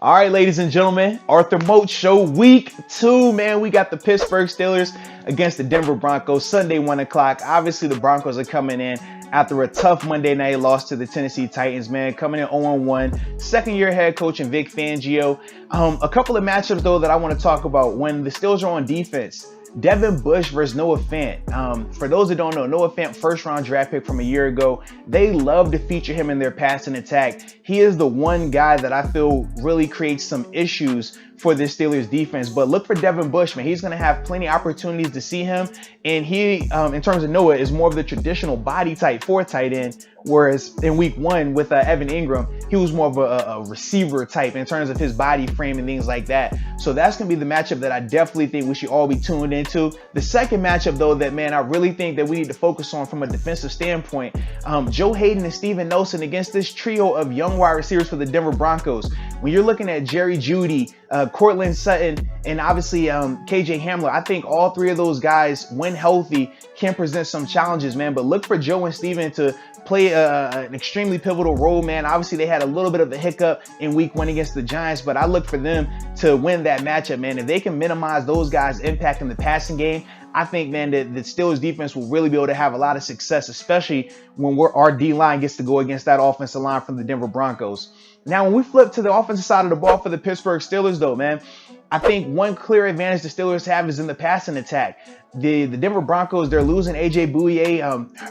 All right, ladies and gentlemen, Arthur Moats Show Week 2, man. We got the Pittsburgh Steelers against the Denver Broncos, Sunday, 1 o'clock. Obviously, the Broncos are coming in after a tough Monday night loss to the Tennessee Titans, man. Coming in 0-1, second-year head coach in Vic Fangio. A couple of matchups, though, that I want to talk about. When the Steelers are on defense, Devin Bush versus Noah Fant. For those that don't know, Noah Fant, first-round draft pick from a year ago. They love to feature him in their passing attack. He is the one guy that I feel really creates some issues for this Steelers defense. But look for Devin Bush, man. He's going to have plenty of opportunities to see him. And he, in terms of Noah, is more of the traditional body type for tight end. Whereas in week 1 with Evan Ingram, he was more of a receiver type in terms of his body frame and things like that. So that's going to be the matchup that I definitely think we should all be tuned into. The second matchup, though, that, man, I really think that we need to focus on from a defensive standpoint, Joe Hayden and Steven Nelson against this trio of young wide receivers for the Denver Broncos. When you're looking at Jerry Jeudy, Cortland Sutton, and obviously KJ Hamler, I think all three of those guys, when healthy, can present some challenges, man. But look for Joe and Steven to play an extremely pivotal role, man. Obviously, they had a little bit of a hiccup in week 1 against the Giants, but I look for them to win that matchup, man. If they can minimize those guys' impact in the passing game, I think, man, that the Steelers defense will really be able to have a lot of success, especially when our D-line gets to go against that offensive line from the Denver Broncos. Now, when we flip to the offensive side of the ball for the Pittsburgh Steelers, though, man, I think one clear advantage the Steelers have is in the passing attack. The Denver Broncos, they're losing A.J. Bouye,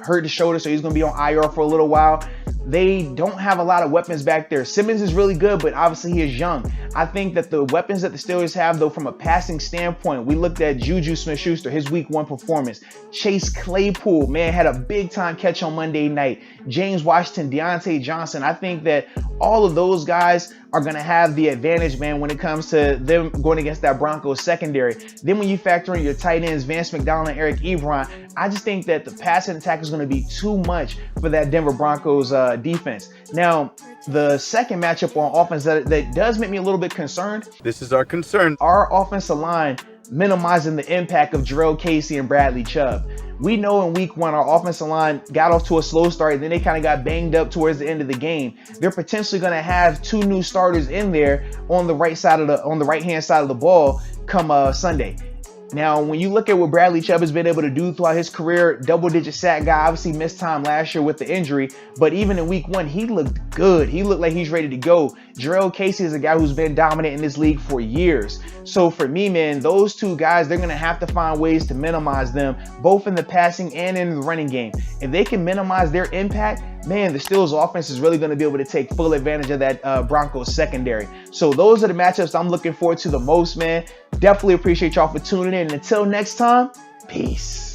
hurt his shoulder, so he's going to be on IR for a little while. They don't have a lot of weapons back there. Simmons is really good, but obviously he is young. I think that the weapons that the Steelers have, though, from a passing standpoint, we looked at Juju Smith-Schuster, his week 1 performance. Chase Claypool, man, had a big-time catch on Monday night. James Washington, Deontay Johnson. I think that all of those guys are going to have the advantage, man, when it comes to them going against that Broncos secondary. Then when you factor in your tight ends, Vance McDonald and Eric Ebron, I just think that the passing attack is going to be too much for that Denver Broncos defense. Now, the second matchup on offense that does make me a little bit concerned. This is our concern. Our offensive line minimizing the impact of Jarrell Casey and Bradley Chubb. We know in week 1, our offensive line got off to a slow start, and then they kind of got banged up towards the end of the game. They're potentially going to have 2 new starters in there on the right hand side of the ball come Sunday. Now, when you look at what Bradley Chubb has been able to do throughout his career, double-digit sack guy, obviously missed time last year with the injury, but even in week 1, he looked good. He looked like he's ready to go. Jarrell Casey is a guy who's been dominant in this league for years. So for me, man, those 2 guys, they're going to have to find ways to minimize them, both in the passing and in the running game. If they can minimize their impact, man, the Steelers offense is really going to be able to take full advantage of that Broncos secondary. So those are the matchups I'm looking forward to the most, man. Definitely appreciate y'all for tuning in. And until next time, peace.